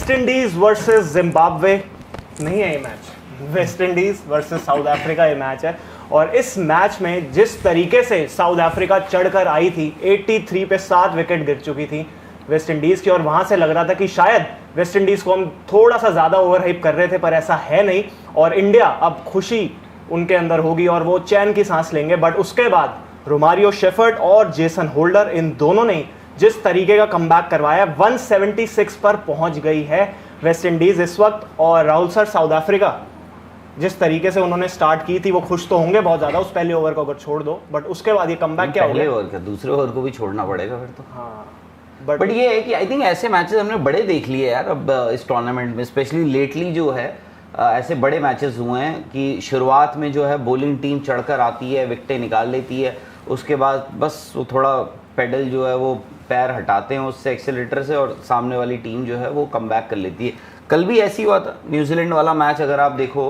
West Indies versus Zimbabwe नहीं है ये match, West Indies versus south Africa ये मैच है। और इस मैच में जिस तरीके से साउथ अफ्रीका चढ़कर आई थी, 83 पे 7 विकेट गिर चुकी थी वेस्ट इंडीज की, और वहां से लग रहा था कि शायद वेस्ट इंडीज को हम थोड़ा सा ज्यादा ओवरहाइप कर रहे थे, पर ऐसा है नहीं। और इंडिया अब खुशी उनके अंदर होगी और वो चैन की सांस लेंगे। बट उसके बाद रोमारियो शेफर्ड और जेसन होल्डर, इन दोनों ने जिस तरीके का कमबैक करवाया, 176 पर पहुंच गई है वेस्ट इंडीज इस वक्त। और राहुल सर, साउथ अफ्रीका जिस तरीके से उन्होंने स्टार्ट की थी, वो खुश तो होंगे बहुत ज्यादा उस पहले ओवर को अगर छोड़ दो, बट उसके बाद ये कमबैक क्या हो गया? पहले ओवर का दूसरे ओवर को भी छोड़ना पड़ेगा फिर तो। हाँ, बट ये है कि आई थिंक ऐसे मैचेस हमने बड़े देख लिए यार अब इस टूर्नामेंट में, स्पेशली लेटली जो है ऐसे बड़े मैचेस हुए हैं कि शुरुआत में जो है बॉलिंग टीम चढ़कर आती है, विकेटें निकाल लेती है, उसके बाद बस वो थोड़ा पेडल जो है वो पैर हटाते हैं उससे, एक्सेलेरेटर से, और सामने वाली टीम जो है वो कमबैक कर लेती है। कल भी ऐसी हुआ था न्यूजीलैंड वाला मैच, अगर आप देखो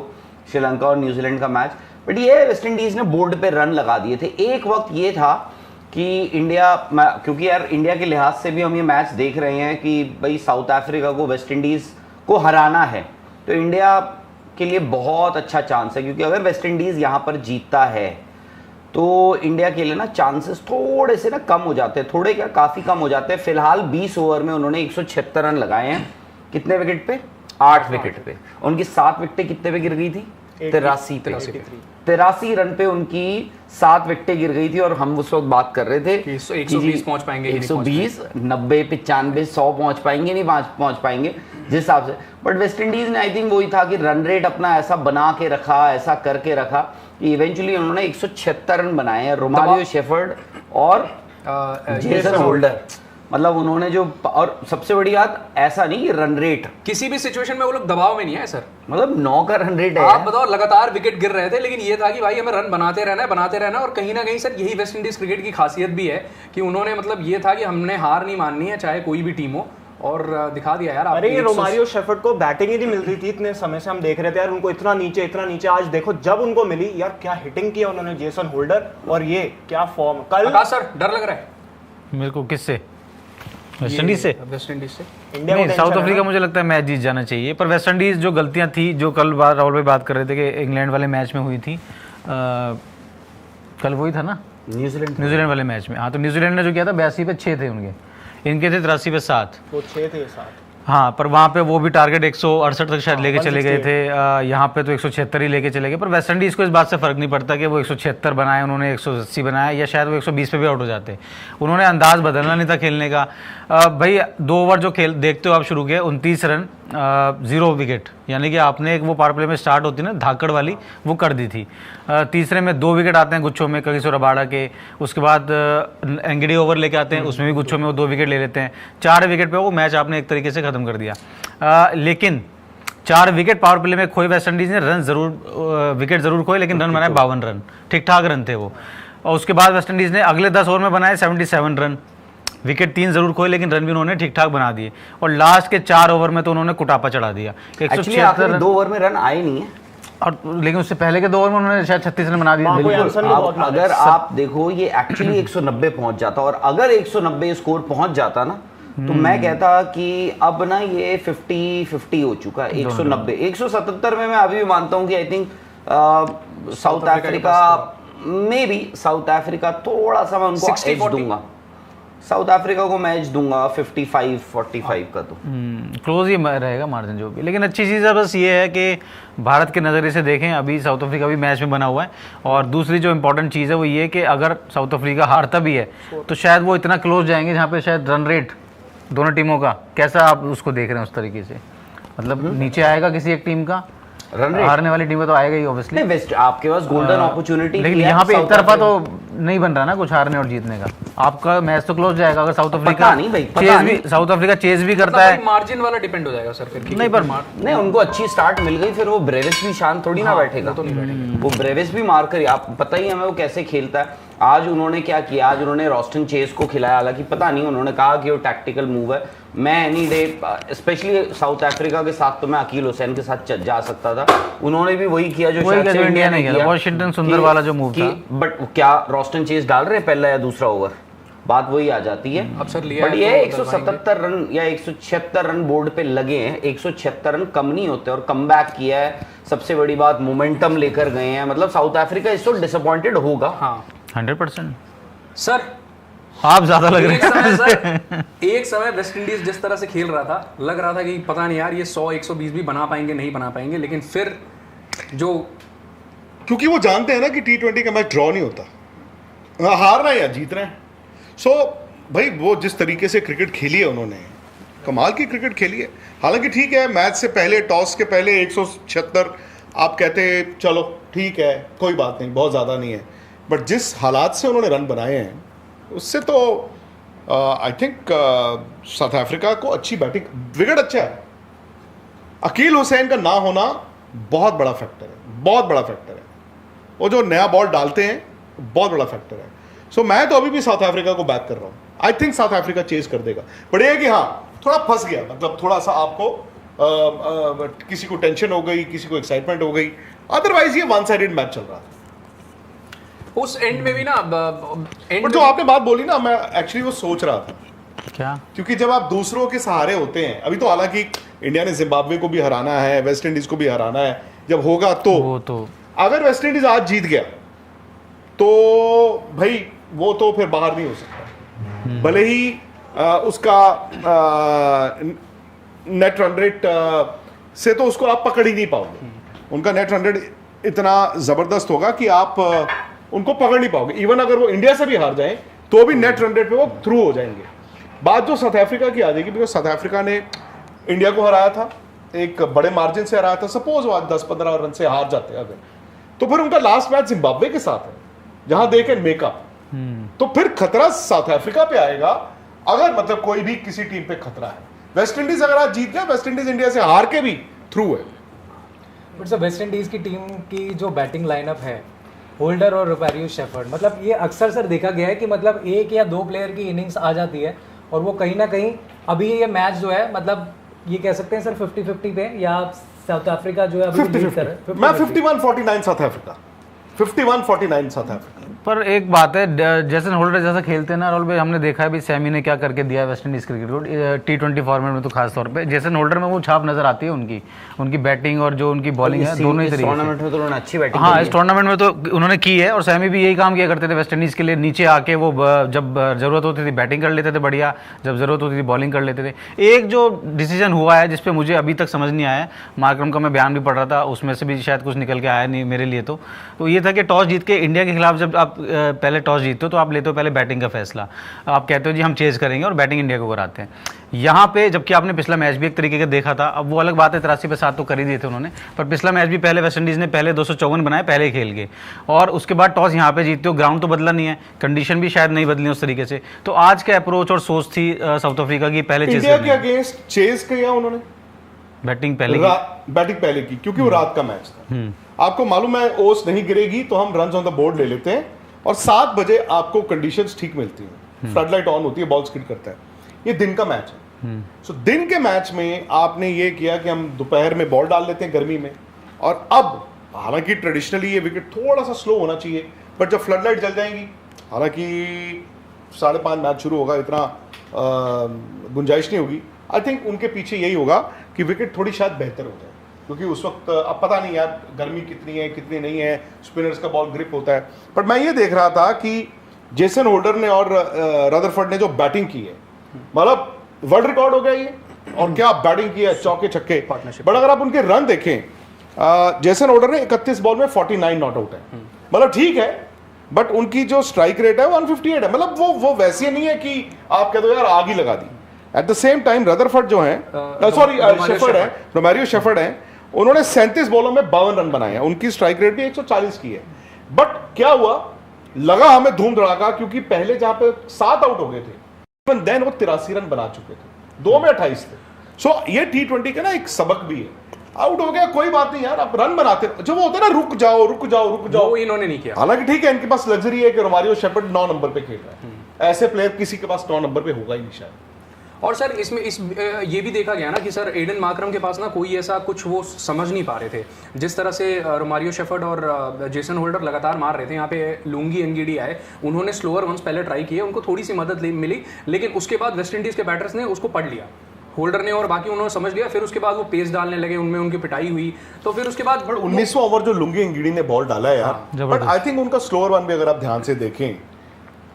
श्रीलंका और न्यूजीलैंड का मैच। बट ये वेस्ट इंडीज़ ने बोर्ड पे रन लगा दिए थे। एक वक्त ये था कि इंडिया, क्योंकि यार इंडिया के लिहाज से भी हम ये मैच देख रहे हैं कि भाई साउथ अफ्रीका को वेस्ट इंडीज़ को हराना है, तो इंडिया के लिए बहुत अच्छा चांस है, क्योंकि अगर वेस्ट इंडीज़ यहाँ पर जीतता है तो इंडिया के लिए ना चांसेस थोड़े से ना कम हो जाते हैं, थोड़े क्या काफ़ी कम हो जाते हैं। फिलहाल 20 ओवर में उन्होंने 176 रन लगाए हैं। कितने विकेट पे? 8 विकेट पे। उनकी 7 विकेटें कितने पे गिर गई थी? 83 रन पे उनकी 7 विकेटें गिर गई थी। और हम उस वक्त बात कर रहे थे 120 पहुंच पाएंगे, 120, 90, 95, 100 पहुंच पाएंगे, नहीं पहुंच पाएंगे जिस हिसाब से। बट वेस्ट इंडीज ने आई थिंक वही था कि रन रेट अपना ऐसा बना के रखा, ऐसा करके रखा कि इवेंचुअली उन्होंने 176 रन बनाए हैं। रोमारियो शेफर्ड और जेसन होल्डर, मतलब उन्होंने जो, और सबसे बड़ी बात ऐसा नहीं कि रन रेट किसी भी सिचुएशन में वो लोग दबाव में नहीं है सर, मतलब 9 का रन रेट है। आप बताओ, लगातार विकेट गिर रहे थे, लेकिन ये था कि भाई हमें रन बनाते रहना है। और कहीं ना कहीं सर यही वेस्ट इंडीज क्रिकेट की खासियत भी है कि उन्होंने, मतलब ये था कि हमने हार नहीं माननी है चाहे कोई भी टीम हो, और दिखा दिया यार। अरे ये रोमारियो शेफर्ड को बैटिंग ही नहीं मिल रही थी इतने समय से, हम देख रहे थे यार उनको इतना नीचे। आज देखो जब उनको मिली यार, क्या हिटिंग किया उन्होंने जेसन होल्डर, और ये क्या फॉर्म कल। सर डर लग रहा है मेरे को किससे? वेस्ट इंडीज से? वेस्ट इंडीज से इंडिया नहीं, साउथ अफ्रीका मुझे लगता है मैच जीत जाना चाहिए। पर वेस्ट इंडीज जो गलतियां थी, जो कल राहुल भाई बात कर रहे थे कि इंग्लैंड वाले मैच में हुई थी, कल वही था ना न्यूजीलैंड वाले मैच में। हाँ, तो न्यूजीलैंड ने जो किया था 82 पे 6 थे उनके, इनके थे 83 पे 7, वो 6 थे 7। हाँ, पर वहाँ पे वो भी टारगेट 168 तक शायद लेके चले गए थे। यहाँ पे तो 176 ही लेके चले गए। पर वेस्ट इंडीज़ को इस बात से फ़र्क नहीं पड़ता कि वो 176 बनाए, उन्होंने 180 बनाया, या शायद वो 120 पे भी आउट हो जाते। उन्होंने अंदाज बदलना नहीं था खेलने का। भाई 2 ओवर जो खेल देखते हो आप शुरू के, 29 रन 0 विकेट, यानी कि आपने एक वो पावर प्ले में स्टार्ट होती है ना धाकड़ वाली, वो कर दी थी। तीसरे में 2 विकेट आते हैं गुच्छों में कगिसो रबाड़ा के, उसके बाद एंगडी ओवर लेके आते हैं, उसमें भी गुच्छों में वो 2 विकेट ले लेते हैं। 4 विकेट पे वो मैच आपने एक तरीके से ख़त्म कर दिया। लेकिन 4 विकेट पावर प्ले में खोए वेस्ट इंडीज़ ने, रन जरूर, विकेट जरूर खोए, लेकिन रन बनाए 52 रन, ठीक ठाक रन थे वो। और उसके बाद वेस्ट इंडीज़ ने अगले 10 ओवर में बनाए 77 रन, विकेट 3 जरूर खोए, लेकिन रन भी उन्होंने ठीक ठाक बना दिए। और लास्ट के 4 ओवर में तो उन्होंने कुटापा चढ़ा दिया। 176 2 ओवर में रन आए नहीं है, और लेकिन उससे पहले के 2 ओवर में उन्होंने शायद 36 रन बना दिए। अगर आप देखो ये एक्चुअली 190 पहुंच जाता, और अगर 190 स्कोर पहुंच जाता ना, तो मैं कहता कि अब ना ये 50-50 हो चुका है। 190 177 में मैं अभी भी मानता हूं कि आई थिंक साउथ अफ्रीका में भी, साउथ अफ्रीका थोड़ा सा मैं उनको एज दूंगा, साउथ अफ्रीका को मैच दूंगा 55-45 का। तो क्लोज ही रहेगा मार्जिन जो भी। लेकिन अच्छी चीज़ है बस ये है कि भारत के नज़रिए से देखें, अभी साउथ अफ्रीका भी मैच में बना हुआ है। और दूसरी जो इंपॉर्टेंट चीज़ है वो ये कि अगर साउथ अफ्रीका हारता भी है तो शायद वो इतना क्लोज जाएंगे जहाँ पे शायद रन रेट दोनों टीमों का, कैसा आप उसको देख रहे हैं उस तरीके से, मतलब नीचे आएगा किसी एक टीम का, रन रेट हारने वाली टीम का तो आएगा ही ऑब्वियसली। वेस्ट आपके पास गोल्डन अपॉर्चुनिटी, लेकिन यहाँ पे एक तरफा तो नहीं बन रहा ना कुछ हारने और जीतने का। आपका मैच तो क्लोज जाएगा अगर south Africa south Africa chase भी करता है। मार्जिन वाला डिपेंड हो जाएगा सर फिर। नहीं, पर नहीं, उनको अच्छी स्टार्ट मिल गई, फिर वो ब्रेविस भी शांत थोड़ी ना बैठेगा, तो नहीं बैठेगा वो ब्रेविस भी मार कर, आप पता ही हमें वो कैसे खेलता है। आज उन्होंने क्या किया, आज उन्होंने रॉस्टन चेज को खिलाया, हालांकि पता नहीं, उन्होंने कहा कि वो टैक्टिकल मूव है। मैं any day, specially south Africa के साथ तो मैं अकील हुसैन के साथ जा सकता था, उन्होंने भी वही किया जो शायद इंडिया ने किया, वॉशिंगटन सुंदर वाला जो मूव था। बट क्या रॉस्टन चेज डाल रहे हैं पहला या दूसरा ओवर? बात वही आ जाती है। अब सर लिया बट है ये तो 177 रन या 176 रन बोर्ड पे लगे हैं, 176 रन कम नहीं होते, और कम बैक किया है। सबसे बड़ी बात मोमेंटम लेकर गए हैं, मतलब साउथ अफ्रीका इस तो डिसअपॉइंटेड होगा। हाँ 100%। सर आप ज्यादा लग रहे हैं। एक समय वेस्ट इंडीज जिस तरह से खेल रहा था, लग रहा था कि पता नहीं यार ये 100-120 भी बना पाएंगे नहीं बना पाएंगे, लेकिन फिर जो क्योंकि वो जानते हैं ना कि T20 का मैच ड्रॉ नहीं होता, हारना है या जीतना है। सो भाई वो जिस तरीके से क्रिकेट खेली है उन्होंने, कमाल की क्रिकेट खेली है। हालांकि ठीक है, मैच से पहले, टॉस के पहले 176 आप कहते चलो ठीक है कोई बात नहीं, बहुत ज़्यादा नहीं है, बट जिस हालात से उन्होंने रन बनाए हैं उससे तो आई थिंक साउथ अफ्रीका को अच्छी बैटिंग, विकेट अच्छा है। अकील हुसैन का ना होना बहुत बड़ा फैक्टर है, बहुत बड़ा फैक्टर है। वो जो नया बॉल डालते हैं बहुत बड़ा फैक्टर है। सो मैं तो अभी भी साउथ अफ्रीका को बैक कर रहा हूँ। I think south Africa chase कर देगा, बट ये है कि हाँ थोड़ा फंस गया, मतलब थोड़ा सा आपको किसी को टेंशन हो गई, किसी को एक्साइटमेंट हो गई, अदरवाइज ये वन साइडेड मैच चल रहा था। उस एंड में भी ना बट जो आपने बात बोली ना, मैं एक्चुअली वो सोच रहा था क्या, क्योंकि जब आप दूसरों के सहारे होते हैं, अभी तो हालांकि इंडिया ने जिम्बाब्वे को भी हराना है, वेस्ट इंडीज को भी हराना है, जब होगा तो वो तो अगर वेस्ट इंडीज आज जीत गया तो भाई वो तो फिर बाहर नहीं हो सकता, भले ही उसका नेट रन रेट से तो उसको आप पकड़ ही नहीं पाओगे। उनका नेट रन रेट इतना जबरदस्त होगा कि आप उनको पकड़ नहीं पाओगे। इवन अगर वो इंडिया से भी हार जाएं तो भी नेट रन रेट पे वो थ्रू हो जाएंगे। बात जो साउथ अफ्रीका की आ जाएगी, बिकॉज साउथ अफ्रीका ने इंडिया को हराया था, एक बड़े मार्जिन से हराया था। सपोज वो आज 10-15 रन से हार जाते अगर, तो फिर उनका लास्ट मैच जिम्बाब्वे के साथ है, जहां दे कैन मेकअप। तो फिर खतरा साउथ अफ्रीका पे आएगा, अगर मतलब कोई भी किसी टीम पे खतरा है। वेस्ट इंडीज अगर आज जीत गया, वेस्ट इंडीज इंडिया से हार के भी थ्रू है। बट सर वेस्ट इंडीज की टीम की जो बैटिंग लाइनअप है, होल्डर और रोपेरियो शेफर्ड, मतलब ये अक्सर सर देखा गया है कि मतलब एक या दो प्लेयर की इनिंग्स आ जाती है और वो कहीं ना कहीं, अभी ये मैच जो है मतलब ये कह सकते हैं सर 50-50 पे, या साउथ अफ्रीका जो है अभी लीड कर रहा है। मैं 51-49 साउथ अफ्रीका, 51-49 साउथ अफ्रीका। पर एक बात है, जेसन होल्डर जैसा खेलते हैं ना राहुल भाई, हमने देखा है भी सैमी ने क्या करके दिया है वेस्ट इंडीज क्रिकेट को T20 फॉर्मेट में, तो खास तौर पे जेसन होल्डर में वो छाप नजर आती है उनकी बैटिंग और जो उनकी बॉलिंग है, दोनों ही तरीके टूर्नामेंट में तो उन्होंने अच्छी बैटिंग हाँ इस टूर्नामेंट में तो उन्होंने की है। और सैमी भी यही काम किया करते थे वेस्ट इंडीज के लिए, नीचे आके वो जब जरूरत होती थी बैटिंग कर लेते थे बढ़िया, जब जरूरत होती थी बॉलिंग कर लेते थे। एक जो डिसीजन हुआ है जिसपे मुझे अभी तक समझ नहीं आया, मार्करम का मैं बयान भी पढ़ रहा था, उसमें से भी शायद कुछ निकल के आया नहीं मेरे लिए, तो ये था कि टॉस जीत के इंडिया के खिलाफ जब आप पहले टॉस जीतते हो तो आप लेते हो पहले बैटिंग का फैसला, आप कहते हो जी हम चेज करेंगे और बैटिंग इंडिया को कराते हैं। यहाँ पे जबकि आपने पिछला मैच भी एक तरीके का देखा था, अब वो अलग बात है 83 पे 7 तो कर ही दिए थे उन्होंने, पर पिछला मैच भी पहले वेस्ट इंडीज ने पहले 254 बनाए पहले ही खेल के, और उसके बाद टॉस यहाँ पे जीतते हो, ग्राउंड तो बदला नहीं है, कंडीशन भी शायद नहीं बदली उस तरीके से। तो आज का अप्रोच और सोच थी साउथ अफ्रीका की पहले चेज इंडिया के अगेंस्ट चेज किया उन्होंने, बैटिंग पहले की, क्योंकि वो रात का मैच था। आपको मालूम है ओस नहीं गिरेगी तो हम रन ऑन द बोर्ड ले लेते हैं, और 7 बजे आपको कंडीशंस ठीक मिलती हैं, फ्लड लाइट ऑन होती है, बॉल स्किड करता है। ये दिन का मैच है। सो दिन के मैच में आपने ये किया कि हम दोपहर में बॉल डाल लेते हैं गर्मी में, और अब हालांकि ट्रेडिशनली ये विकेट थोड़ा सा स्लो होना चाहिए, बट जब फ्लड लाइट जल जाएंगी, हालांकि 5:30 मैच शुरू होगा, इतना गुंजाइश नहीं होगी। आई थिंक उनके पीछे यही होगा कि विकेट थोड़ी शायद बेहतर हो जाए, क्योंकि उस वक्त अब पता नहीं यार गर्मी कितनी है कितनी नहीं है, स्पिनर्स का बॉल ग्रिप होता है। बट मैं ये देख रहा था कि जेसन होल्डर ने और रदरफोर्ड ने जो बैटिंग की है, मतलब वर्ल्ड रिकॉर्ड हो गया ये, और क्या बैटिंग की है, चौके छक्के। बट अगर आप उनके रन देखें, जेसन होल्डर ने 31 बॉल में 49 नॉट आउट है, मतलब ठीक है, बट उनकी जो स्ट्राइक रेट है 158 है, मतलब वो वैसी नहीं है कि आप कह दो यार आग ही लगा दी। At the same time Rutherford जो है, सॉरी शेफर्ड है, रोमेरियो शेफर्ड है, उन्होंने 37 बॉलों में 52 रन बनाए हैं, उनकी स्ट्राइक रेट भी 140 की है। बट क्या हुआ, लगा हमें धूम धड़ाका, क्योंकि पहले जहां पे 7 आउट हो गए थे, इवन देन वो 83 रन बना चुके थे, 2 में 28 थे। सो ये T20 का ना एक सबक भी है, आउट हो गया कोई बात नहीं यार, आप रन बनाते, जो वो होता है ना रुक जाओ रुक जाओ रुक जाओ, वो इन्होंने नहीं किया। हालांकि ठीक है, इनके पास लग्जरी है कि रोमेरियो शेफर्ड 9 नंबर पे खेल रहा है, ऐसे प्लेयर किसी के पास 9 नंबर पे होगा ही नहीं शायद। और सर इसमें ये भी देखा गया ना कि सर एडन मार्करम के पास ना कोई ऐसा कुछ वो समझ नहीं पा रहे थे, जिस तरह से रोमारियो शेफर्ड और जेसन होल्डर लगातार मार रहे थे। यहाँ पे लुंगी एनगिडी आए, उन्होंने स्लोअर वंस पहले ट्राई किए, उनको थोड़ी सी मदद मिली, लेकिन उसके बाद वेस्ट इंडीज़ के बैटर्स ने उसको पढ़ लिया, होल्डर ने और बाकी उन्होंने समझ लिया। फिर उसके बाद वो पेस डालने लगे, उनमें उनकी पिटाई हुई, तो फिर उसके बाद 19वां ओवर जो लुंगी एनगिडी ने बॉल डाला है यार, बट आई थिंक उनका स्लोअर वन भी अगर आप ध्यान से देखें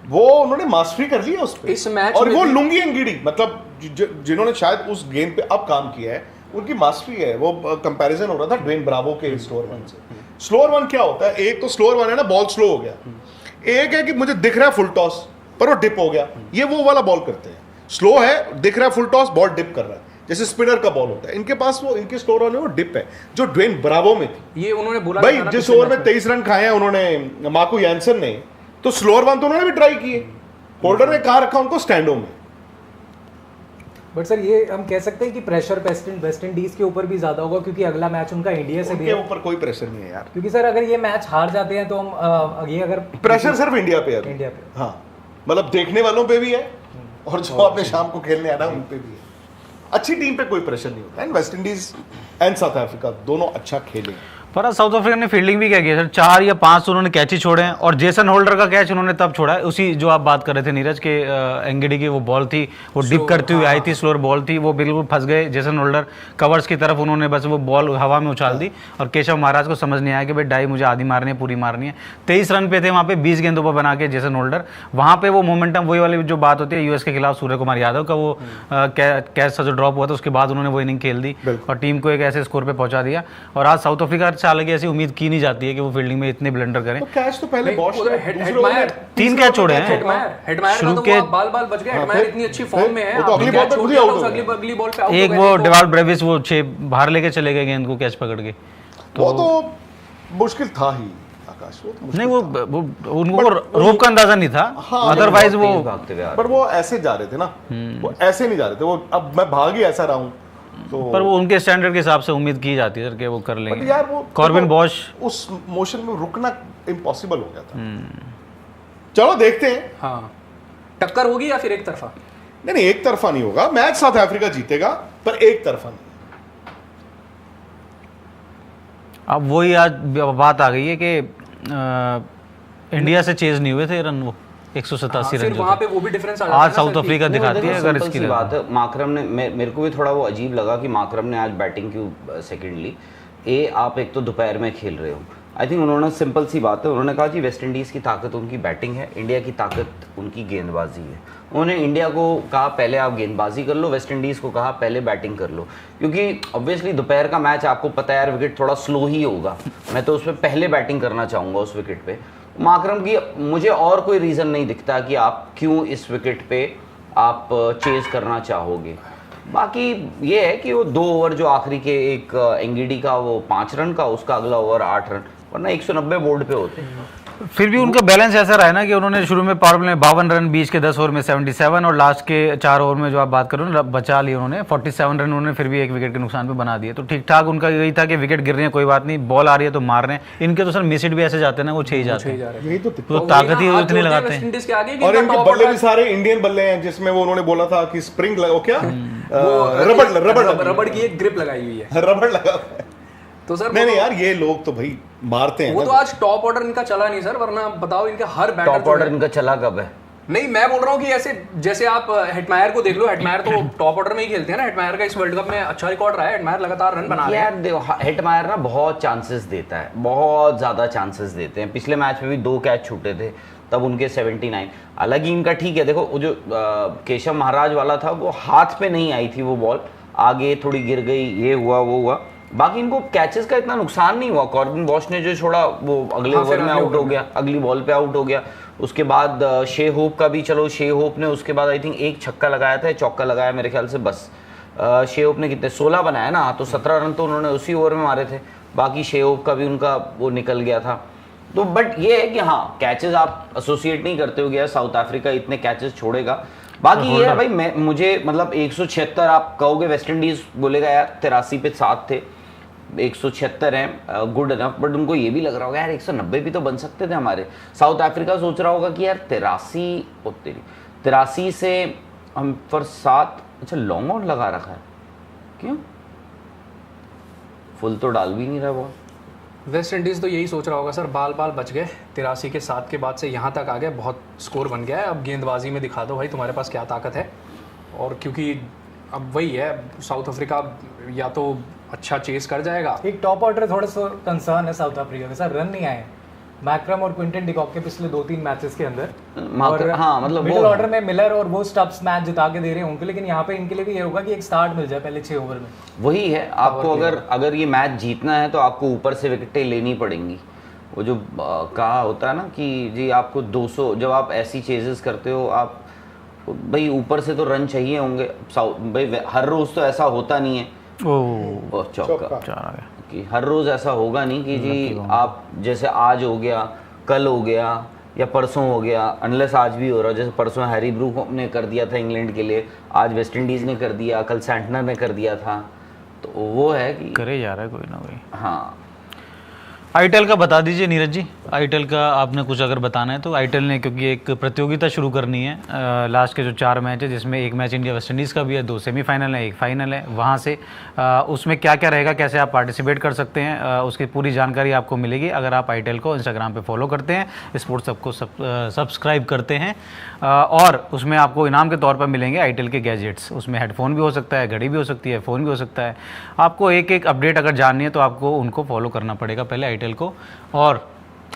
वो उन्होंने मास्टरी कर ली है उस पे इस मैच और में वो लुंगी एनगिडी मतलब जिन्होंने शायद उस गेम पे अब काम किया है उनकी मास्टरी है। वो कंपैरिजन हो रहा था ड्वेन ब्रावो के स्लोअर वन से। स्लोअर वन क्या होता है, एक तो स्लोअर वन है ना, बॉल स्लो हो गया, एक है कि मुझे दिख रहा है फुल टॉस पर वो डिप हो गया, ये वो वाला बॉल करते हैं। स्लो है, दिख रहा है फुल टॉस, बॉल डिप कर रहा है, जैसे स्पिनर का बॉल होता है। इनके पास वो इनके स्लोअर वन में वो डिप है जो ड्वेन ब्रावो में थी। ये उन्होंने बोला भाई जिस ओवर में 23 रन खाए हैं उन्होंने मार्को यानसन ने, तो स्लोअर वन तो उन्होंने भी ट्राई किए, होल्डर ने कहा रखा उनको स्टैंडो में। बट सर ये हम कह सकते हैं कि प्रेशर वेस्ट इंडीज के ऊपर भी ज्यादा होगा, क्योंकि अगला मैच उनका इंडिया से भी उनके है। ऊपर कोई प्रेशर नहीं है यार, क्योंकि सर अगर ये मैच हार जाते हैं तो हम ये अगर प्रेशर सिर्फ इंडिया पे है। इंडिया पे, हाँ मतलब देखने वालों पे भी है और जो अपने शाम को खेलने आना उन पे भी है। अच्छी टीम पे कोई प्रेशर नहीं होता। And West Indies and south Africa दोनों अच्छा खेले। पर आज साउथ अफ्रीका ने फील्डिंग भी क्या की सर, 4 या 5 उन्होंने कैच ही छोड़े हैं, और जेसन होल्डर का कैच उन्होंने तब छोड़ा है उसी जो आप बात कर रहे थे नीरज के, एंगिडी की वो बॉल थी, वो डिप करती हुई आई थी, स्लोअर बॉल थी, वो बिल्कुल फंस गए जेसन होल्डर कवर्स की तरफ, उन्होंने बस वो बॉल हवा में उछाल दी और केशव महाराज को समझ नहीं आया कि भाई डाई मुझे आधी मारनी है, पूरी मारनी है। 23 रन पे थे वहाँ पे, 20 गेंदों पर बना के जेसन होल्डर, वहाँ पे वो मोमेंटम वही वाली जो बात होती है यूएस के खिलाफ सूर्य कुमार यादव का वो कैच सा जो ड्रॉप हुआ था, उसके बाद उन्होंने वो इनिंग खेल दी और टीम को एक ऐसे स्कोर पे पहुंचा दिया। और आज साउथ अफ्रीका से हालांकि ऐसी उम्मीद की नहीं जाती है कि वो फील्डिंग में इतने ब्लंडर करें। तो कैच तो पहले बॉश ने 3 कैच छोड़े हैं शुरू के, बाल बच गए। हेडमायर इतनी अच्छी फॉर्म में है, वो तो अगली बॉल पे खुद ही आउट हो गया। अगली बॉल पे आउट हो एक गए वो तो- डेवाल ब्रेविस वो 6 बाहर लेके चले गए गेंद को कैच पकड़ के, वो तो मुश्किल था ही आकाश, वो तो मुश्किल नहीं वो था। उनको रोप का अंदाजा नहीं था, हाँ, अदरवाइज वो भागते हुए आ रहे पर वो ऐसे जा रहे थे ना, वो ऐसे नहीं जा रहे थे, वो अब मैं भाग ही ऐसा रहा हूँ तो। पर वो उनके स्टैंडर्ड के हिसाब से उम्मीद की जाती है सर कि वो कर बट लेंगे। यार वो कॉर्बिन बॉश उस मोशन में रुकना इम्पॉसिबल हो गया था। चलो देखते हैं। हाँ, टक्कर होगी या फिर एक तरफा? नहीं एक तरफा नहीं होगा, मैच साउथ अफ्रीका जीतेगा पर एक तरफा नहीं। अब वही आज बात आ गई है कि इंडिया से चेज नहीं हुए थे रन, वो 187 फिर रन जो वहाँ थे। पे वो भी डिफरेंस आ जाता है आज ना साउथ सर कि- अफ्रीका नहीं, दिखाती देखो, है अगर सिंपल इसकी सी बात है। माकरम ने मेरे को भी थोड़ा वो अजीब लगा कि माकरम ने आज बैटिंग क्यों, सेकेंडली आप एक तो दोपहर में खेल रहे हो। आई थिंक उन्होंने सिंपल सी बात है, उन्होंने कहा कि वेस्ट इंडीज़ की ताकत उनकी बैटिंग है, इंडिया की ताकत उनकी गेंदबाजी है। उन्होंने इंडिया को कहा पहले आप गेंदबाजी कर लो, वेस्ट इंडीज़ को कहा पहले बैटिंग कर लो, क्योंकि ऑब्वियसली दोपहर का मैच आपको पता है यार विकेट थोड़ा स्लो ही होगा, मैं तो उस पर पहले बैटिंग करना चाहूँगा उस विकेट पे। माकरम की मुझे और कोई रीज़न नहीं दिखता कि आप क्यों इस विकेट पे आप चेज करना चाहोगे। बाकी ये है कि वो 2 ओवर जो आखिरी के, एक एंगिडी का वो 5 रन का, उसका अगला ओवर 8 रन, वरना 190 बोर्ड पे होते। फिर भी उनका बैलेंस ऐसा रहा है ना कि उन्होंने शुरू में पावर प्ले में 52 रन, बीच के 10 ओवर में 77 और लास्ट के 4 ओवर में जो आप बात करो ना बचा लिए उन्होंने 47 रन, उन्होंने फिर भी 1 विकेट के नुकसान पे बना दिए। तो ठीक ठाक उनका यही था कि विकेट गिर रही है कोई बात नहीं, बॉल आ रही है तो मार रहे हैं। इनके तो सर मिसिड भी ऐसे जाते हैं ना, वो 6 ही जाते हैं, यही तो तो ताकत ही इतनी लगाते वेस्ट हैं। इंडीज के आगे और इनके बल्ले भी सारे इंडियन बल्ले हैं, जिसमें वो उन्होंने बोला था कि स्प्रिंग लगा, क्या रबड़ की एक ग्रिप लगाई हुई है, रबड़ लगा हुआ है। तो सर नहीं यार ये लोग तो भाई मारते हैं वो ना। तो आज टॉप ऑर्डर इनका चला नहीं सर, वरना बताओ इनका हर बैटर टॉप ऑर्डर इनका चला कब है? नहीं मैं बोल रहा हूँ कि ऐसे जैसे आप हेटमायर को देख लो, हेटमायर तो टॉप ऑर्डर में ही खेलते हैं ना, हेटमायर का इस वर्ल्ड कप में अच्छा रिकॉर्ड रहा है, हेटमायर लगातार रन बना रहे हैं। यार देखो हेटमायर ना बहुत चांसेस देता है, बहुत ज़्यादा चांसेस देते हैं। पिछले मैच में भी 2 कैच छूटे थे, तब उनके 79। हालांकि इनका ठीक है, देखो वो जो केशव महाराज वाला था वो हाथ पे नहीं आई थी वो बॉल, आगे थोड़ी गिर गई, ये हुआ वो हुआ, बाकी इनको कैचेस का इतना नुकसान नहीं हुआ। कॉर्बिन बॉश ने जो छोड़ा वो अगले ओवर में आउट हो गया, अगली बॉल पे आउट हो गया। उसके बाद शे होप का भी, चलो शे होप ने उसके बाद आई थिंक 1 छक्का लगाया था, चौका लगाया मेरे ख्याल से बस। शे होप ने कितने 16 बनाया ना, तो 17 रन तो उन्होंने उसी ओवर में मारे थे, बाकी शे होप का भी उनका वो निकल गया था। तो बट ये है कि हाँ कैचेस आप एसोसिएट नहीं करते हो गया, साउथ अफ्रीका इतने कैचेस छोड़ेगा। बाकी ये है भाई मुझे मतलब 176 आप कहोगे, वेस्ट इंडीज बोलेगा यार 83 पे 7 थे, 176 हैं गुड इनफ, बट उनको ये भी लग रहा होगा यार 190 भी तो बन सकते थे हमारे। साउथ अफ्रीका सोच रहा होगा कि यार 83 से हम पर 7 अच्छा लॉन्ग ऑन लगा रखा है, क्यों? फुल तो डाल भी नहीं रहा बॉल। वेस्ट इंडीज़ तो यही सोच रहा होगा सर, बाल बाल बच गए, 83 के 7 के बाद से यहाँ तक आ गए, बहुत स्कोर बन गया है, अब गेंदबाजी में दिखा दो भाई तुम्हारे पास क्या ताकत है। और क्योंकि अब वही है, साउथ अफ्रीका या तो अच्छा चेस कर जाएगा। एक टॉप ऑर्डर थोड़ा सा कंसर्न है साउथ अफ्रीका के साथ, रन नहीं आए मैक्रम और क्विंटन डिकॉक के पिछले 2-3 मैचेस के अंदर। और हाँ मतलब मिडिल ऑर्डर में मिलर और वो स्टब्स मैच जिता के दे रहे हैं उनको, लेकिन यहाँ पे इनके लिए भी ये होगा कि एक स्टार्ट मिल जाए पहले 6 ओवर में। वही है, आपको अगर ये मैच जीतना है तो आपको ऊपर से विकेटें लेनी पड़ेंगी। वो जो कहा होता है ना कि जी आपको 200, जब आप ऐसी चेजेस करते हो आप भाई ऊपर से तो रन चाहिए होंगे भाई, हर रोज तो ऐसा होता नहीं है। ओह चौका चार आ गया कि हर रोज ऐसा होगा नहीं कि जी आप जैसे आज हो गया, कल हो गया या परसों हो गया, अनलेस आज भी हो रहा है। जैसे परसों हैरी ब्रूक ने कर दिया था इंग्लैंड के लिए, आज वेस्ट इंडीज ने कर दिया, कल सैंटनर ने कर दिया था, तो वो है कि करे जा रहा है कोई ना कोई। हाँ आईटेल का बता दीजिए नीरज जी, आईटेल का आपने कुछ अगर बताना है तो। आईटेल ने क्योंकि एक प्रतियोगिता शुरू करनी है, लास्ट के जो 4 मैच है जिसमें एक मैच इंडिया वेस्ट इंडीज़ का भी है, 2 सेमीफाइनल है, 1 फाइनल है, वहाँ से उसमें क्या क्या रहेगा, कैसे आप पार्टिसिपेट कर सकते हैं, उसकी पूरी जानकारी आपको मिलेगी अगर आप आईटेल को इंस्टाग्राम पे फॉलो करते हैं, स्पोर्ट्स हब को सब्सक्राइब करते हैं। और उसमें आपको इनाम के तौर पर मिलेंगे आईटेल के गैजेट्स, उसमें हेडफोन भी हो सकता है, घड़ी भी हो सकती है, फ़ोन भी हो सकता है। आपको एक एक अपडेट अगर जाननी है तो आपको उनको फॉलो करना पड़ेगा पहले आईटेल को। और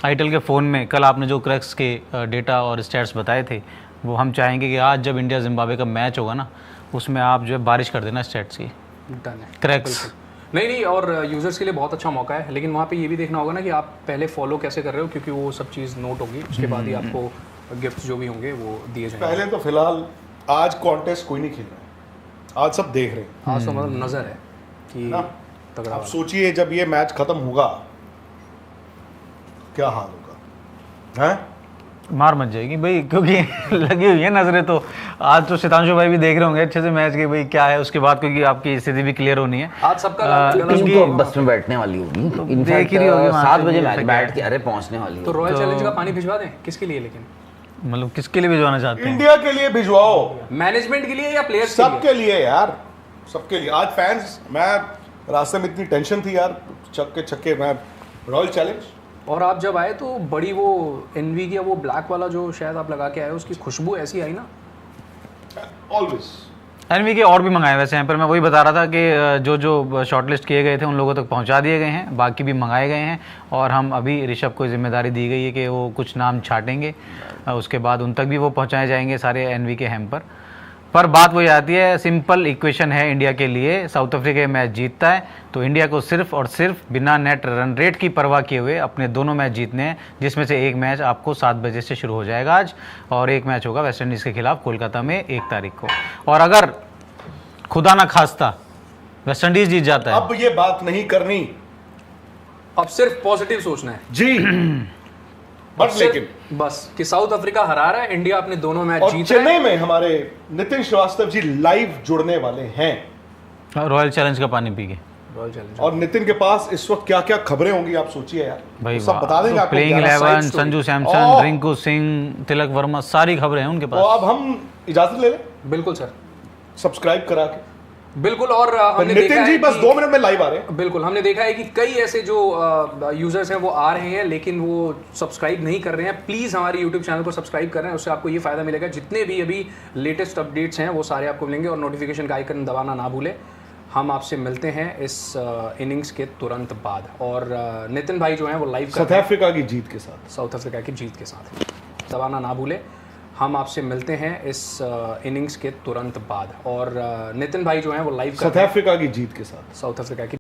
आईटेल के फ़ोन में कल आपने जो क्रैक्स के डेटा और स्टैट्स बताए थे, वो हम चाहेंगे कि आज जब इंडिया जिम्बाब्वे का मैच होगा ना, उसमें आप जो है बारिश कर देना स्टैट्स की, डन है क्रैक्स। नहीं, और यूज़र्स के लिए बहुत अच्छा मौका है, लेकिन वहाँ पे ये भी देखना होगा ना कि आप पहले फॉलो कैसे कर रहे हो, क्योंकि वो सब चीज़ नोट होगी, उसके बाद ही आपको गिफ्ट जो भी होंगे वो दिए जाएंगे। पहले तो फिलहाल आज कॉन्टेस्ट कोई नहीं खेल रहा है, आज सब देख रहे हैं। आज तो मतलब नज़र है कि ना? तगड़ा आप वाला। सोचिए जब ये मैच खत्म होगा क्या हाल होगा, हैं? मार मच जाएगी भाई, क्योंकि लगी हुई है नजरें। तो आज तो शतांशु भाई भी देख रहे होंगे अच्छे से मैच के, भाई क्या है उसके बाद, क्योंकि आपकी स्थिति भी क्लियर होनी है। आज सबका टीम तो बस में बैठने वाली होगी, देख ही रही होगी वहाँ 7 से बजे भी मैच ऐसा बैठ के अरे पहुंचने वाली तो है। रॉयल चैलेंज का पानी भिजवा दें, किसके लिए? लेकिन मतलब किसके लिए भिजवाना चाहते हैं? इंडिया के लिए भिजवाओ, मैनेजमेंट के लिए या प्लेयर्स के लिए? सबके लिए यार, सबके लिए। आज फैंस, मैं रास्ते में इतनी टेंशन थी यार, छक्के मैं रॉयल चैलेंज। और आप जब आए तो बड़ी वो एनवी की वो ब्लैक वाला जो शायद आप लगा के आए, उसकी खुशबू ऐसी आई ना। ऑलवेज एनवी के और भी मंगाए वैसे हैं, पर मैं वही बता रहा था कि जो शॉर्टलिस्ट किए गए थे उन लोगों तक पहुंचा दिए गए हैं, बाकी भी मंगाए गए हैं। और हम अभी ऋषभ को जिम्मेदारी दी गई है कि वो कुछ नाम छाटेंगे, उसके बाद उन तक भी वो पहुंचाए जाएंगे सारे एनवी के हैम पर बात वही आती है, सिंपल इक्वेशन है इंडिया के लिए। साउथ अफ्रीका ये मैच जीतता है तो इंडिया को सिर्फ और सिर्फ बिना नेट रन रेट की परवाह किए हुए अपने दोनों मैच जीतने हैं, जिसमें से एक मैच आपको 7 बजे से शुरू हो जाएगा आज, और एक मैच होगा वेस्ट इंडीज़ के खिलाफ कोलकाता में 1 तारीख को। और अगर खुदा ना खास्ता वेस्ट इंडीज जीत जाता है, अब ये बात नहीं करनी अब सिर्फ पॉजिटिव सोचना है जी, बट सिर्फ लेकिन बस कि साउथ अफ्रीका हरा रहा है, इंडिया अपने दोनों मैच और जीत रहा है। चेन्नई में हमारे नितिन श्रीवास्तव जी लाइव जुड़ने वाले हैं, रॉयल चैलेंज का पानी पी के। रॉयल चैलेंज और नितिन के पास इस वक्त क्या क्या खबरें होंगी आप सोचिए यार, भाई वो सब बता देंगे आपको। Playing 11 11, side story। Sanju Samson, Rinku Singh, Tilak Varma, सारी खबरें हैं उनके तो पास। अब हम इजाजत ले लें बिल्कुल सर, सब्सक्राइब करा के। बिल्कुल। और हमने देखा नितिन जी है बस कि- 2 मिनट में लाइव आ रहे हैं। बिल्कुल, हमने देखा है कि कई ऐसे जो यूजर्स हैं वो आ रहे हैं लेकिन वो सब्सक्राइब नहीं कर रहे हैं। प्लीज़ हमारे यूट्यूब चैनल को सब्सक्राइब कर रहे हैं, उससे आपको ये फ़ायदा मिलेगा, जितने भी अभी लेटेस्ट अपडेट्स हैं वो सारे आपको मिलेंगे। और नोटिफिकेशन का आइकन दबाना ना भूलें। हम आपसे मिलते हैं इस इनिंग्स के तुरंत बाद। और नितिन भाई जो हैं वो लाइव साउथ अफ्रीका की जीत के साथ, साउथ अफ्रीका की जीत के साथ दबाना ना भूलें। हम आपसे मिलते हैं इस इनिंग्स के तुरंत बाद। और नितिन भाई जो हैं वो लाइव साउथ अफ्रीका की जीत के साथ। साउथ अफ्रीका की